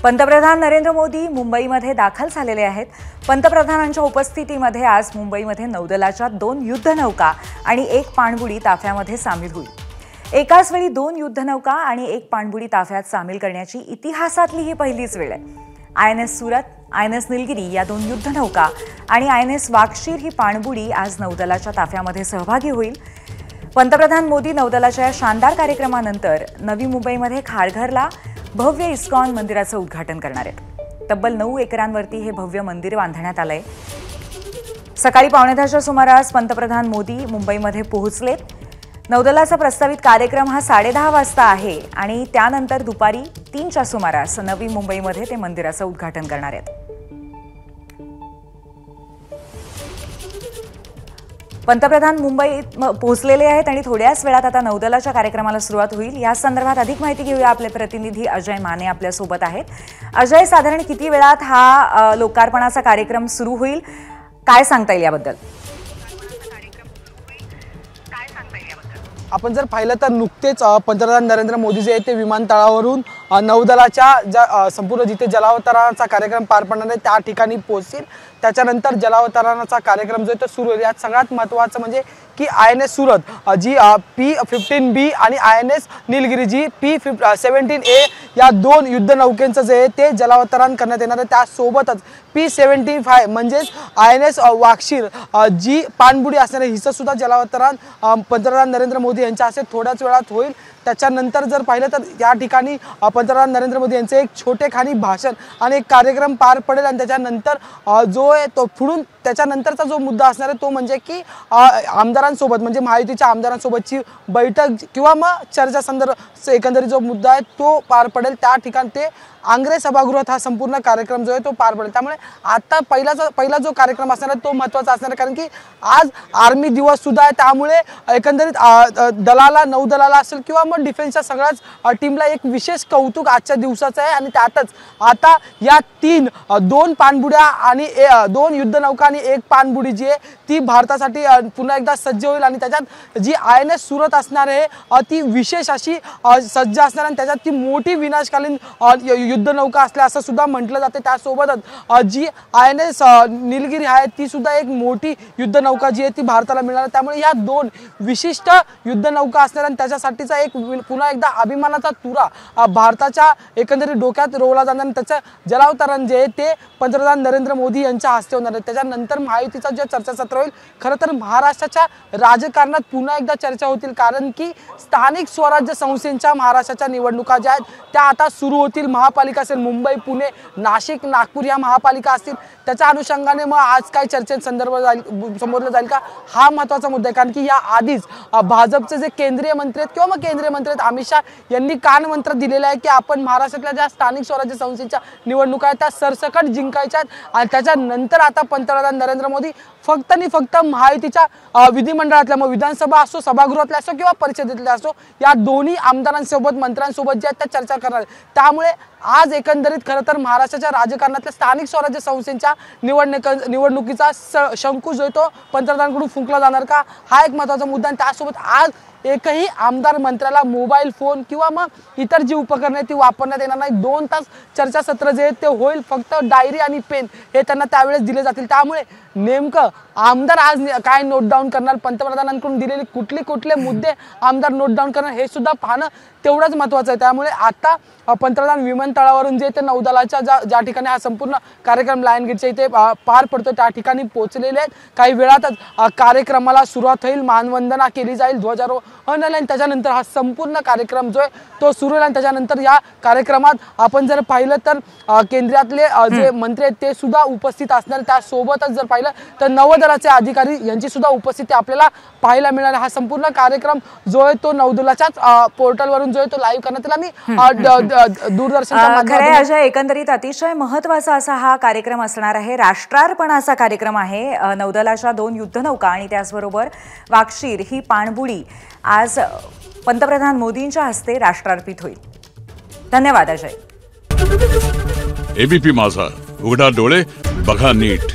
पंतप्रधान नरेंद्र मोदी मुंबईमध्ये दाखल झालेले आहेत। पंतप्रधानांच्या उपस्थितीमध्ये आज मुंबईमध्ये नौदलाच्या 2 युद्धनौका आणि 1 पाणबुडी ताफ्यामध्ये सामील होईल। एकाच वेळी 2 युद्धनौका आणि 1 पाणबुडी ताफ्यात सामील करण्याची इतिहासातली ही पहिलीच वेळ आहे। INS सूरत, INS नीलगिरी या 2 युद्धनौका आणि INS वाक्षीर ही पाणबुडी आज नौदलाच्या ताफ्यामध्ये सहभागी होईल। पंतप्रधान मोदी नौदलाच्या या शानदार कार्यक्रमानंतर नवी मुंबईमध्ये खारघरला भव्य इस्कॉन मंदिराचं उद्घाटन करणार आहेत। तब्बल 9 एकरांवरती हे भव्य मंदिर बांधण्यात आलंय। सकाळी 9:15च्या सुमारास पंतप्रधान मोदी मुंबईमध्ये पोहोचलेत। नौदलाचा प्रस्तावित कार्यक्रम हा 10:30 वाजता आहे आणि त्यानंतर दुपारी 3च्या सुमारास नवी मुंबईमध्ये ते मंदिराचं उद्घाटन करणार आहेत। पंतप्रधान मुंबईत पोहोचलेले आहेत आणि थोड्याच वेळात आता नौदलाच्या कार्यक्रमाला सुरुवात होईल। या संदर्भात अधिक माहिती घेऊया। आपले प्रतिनिधी अजय माने आपल्या सोबत आहेत। अजय, साधारण किती वेळात हा लोकार्पणाचा कार्यक्रम सुरू होईल, काय सांगता येईल याबद्दल? आपण जर पाहिलं तर नुकतेच पंतप्रधान नरेंद्र मोदी जे ते विमानतळावरून नौदलाच्या ज्या संपूर्ण जिथे जलावतरणाचा कार्यक्रम पार पडणार आहे त्या ठिकाणी पोहोचतील। त्याच्यानंतर जलावतरणाचा कार्यक्रम जो आहे तो सुरू होईल। यात सगळ्यात महत्त्वाचं म्हणजे की INS सूरत जी P-15B आणि INS नीलगिरी जी P-17A या 2 युद्धनौकेंचं जे आहे ते जलावतरण करण्यात येणार आहे। त्यासोबतच P-75 म्हणजेच INS वाक्षीर जी पाणबुडी असणार आहे हिचं सुद्धा जलावतरण पंतप्रधान नरेंद्र मोदी यांच्या हस्ते थोड्याच वेळात होईल। त्याच्यानंतर जर पाहिलं तर या ठिकाणी पंतप्रधान नरेंद्र मोदी यांचे एक छोटेखानी भाषण आणि एक कार्यक्रम पार पडेल आणि त्याच्यानंतर जो आहे तो पुढून त्याच्यानंतरचा जो मुद्दा असणार आहे तो म्हणजे की आमदारांसोबत म्हणजे महायुतीच्या आमदारांसोबतची बैठक किंवा मग चर्चा संदर्भ एकंदरीत जो मुद्दा आहे तो पार पडेल। त्या ठिकाणी ते आंग्रे सभागृहात हा संपूर्ण कार्यक्रम जो आहे तो पार पडेल। त्यामुळे आता पहिला जो कार्यक्रम असणार आहे तो महत्त्वाचा असणार आहे, कारण की आज आर्मी दिवस सुद्धा आहे। त्यामुळे एकंदरीत दलाला नौदलाला असेल किंवा मग डिफेन्सच्या सगळ्याच टीमला एक विशेष कौतुक आजच्या दिवसाचं आहे। आणि त्यातच आता या 2 पाणबुड्या आणि 2 युद्धनौका आणि 1 पाणबुडी जी आहे ती भारतासाठी पुन्हा एकदा सज्ज होईल आणि त्याच्यात जी INS सूरत असणार आहे ती विशेष अशी सज्ज असणार आणि त्याच्यात ती मोठी विनाशकालीन युद्धनौका असल्या असं सुद्धा म्हटलं जाते। त्यासोबतच जी INS नीलगिरी आहे ती सुद्धा एक मोठी युद्धनौका जी आहे ती भारताला मिळणार। त्यामुळे या 2 विशिष्ट युद्धनौका असणार आणि त्याच्यासाठीचा एक पुन्हा एकदा अभिमानाचा तुरा भारताच्या एकंदरीत डोक्यात रोवला जाणार आणि त्याचं जलावतरण जे आहे ते पंतप्रधान नरेंद्र मोदी यांच्या हस्ते होणार आहे। त्याच्यानंतर महायुतीचा जे चर्चासत्र होईल, खरं तर महाराष्ट्राच्या राजकारणात पुन्हा एकदा चर्चा होतील, कारण की स्थानिक स्वराज्य संस्थांच्या महाराष्ट्राच्या निवडणुका ज्या आहेत त्या आता सुरू होतील। महापालिका असेल मुंबई, पुणे, नाशिक, नागपूर या महापालिका असतील, त्याच्या अनुषंगाने मग आज काय चर्चेत समोरलं जाईल का हा महत्त्वाचा मुद्दा आहे। कारण की या आधीच भाजपचे जे केंद्रीय मंत्री आहेत किंवा मग केंद्रीय मंत्री आहेत अमित शाह यांनी कानमंत्र दिलेला आहे की आपण महाराष्ट्रातल्या ज्या स्थानिक स्वराज्य संस्थेच्या निवडणुका आहेत त्या सरसकट जिंकायच्या आहेत। आणि त्याच्यानंतर आता पंतप्रधान नरेंद्र मोदी फक्त आणि फक्त महायुतीच्या विधिमंडळातल्या मग विधानसभा असो, सभागृहातल्या असो किंवा परिषदेतल्या असो या दोन्ही आमदारांसोबत मंत्र्यांसोबत जे आहेत त्या चर्चा करणार। त्यामुळे आज एकंदरीत खरं तर महाराष्ट्राच्या राजकारणातल्या स्थानिक स्वराज्य संस्थेच्या निवडणुकीचा शंकू जो आहे तो पंतप्रधानांकडून फुंकला जाणार का हा एक महत्त्वाचा मुद्दा। आणि त्यासोबत आज एकही आमदार मंत्र्याला मोबाईल फोन किंवा मग इतर जी उपकरणे ती वापरण्यात येणार नाही। 2 तास चर्चासत्र जे ते होईल, फक्त डायरी आणि पेन हे त्यांना त्यावेळेस दिले जातील। त्यामुळे नेमकं आमदार आज काय नोट डाऊन करणार, पंतप्रधानांकडून दिलेले कुठले मुद्दे आमदार नोट डाऊन करणार हे सुद्धा पाहणं तेवढंच महत्त्वाचं आहे। त्यामुळे आता पंतप्रधान विमानतळावरून जे ते नौदलाच्या ज्या ठिकाणी हा संपूर्ण कार्यक्रम लायन गेटच्या इथे पार पडतो त्या ठिकाणी पोहोचलेले आहेत। काही वेळातच कार्यक्रमाला सुरुवात होईल, मानवंदना केली जाईल, ध्वजारोहण आणि त्याच्यानंतर हा संपूर्ण कार्यक्रम जो आहे तो सुरू होईल। आणि त्याच्यानंतर या कार्यक्रमात आपण जर पाहिलं तर केंद्रातले जे मंत्री आहेत ते सुद्धा उपस्थित असणार। त्यासोबतच जर पाहिलं तर नौदलाचे अधिकारी यांची सुद्धा उपस्थिती आपल्याला पाहायला मिळणार। हा संपूर्ण कार्यक्रम जो आहे तो नौदलाच्याच पोर्टलवरून जो आहे तो लाईव्ह करण्यात आम्ही दूरदर्शनच्या माध्यमातून अजय, एकंदरीत अतिशय महत्त्वाचा असा हा कार्यक्रम असणार आहे। राष्ट्रार्पणाचा कार्यक्रम आहे। नौदलाच्या 2 युद्धनौका आणि त्याचबरोबर वाक्षीर ही पाणबुडी आज पंतप्रधान मोदींच्या हस्ते राष्ट्रार्पित होईल। धन्यवाद अजय। ABP माझा, उघडा डोळे बघा नीट।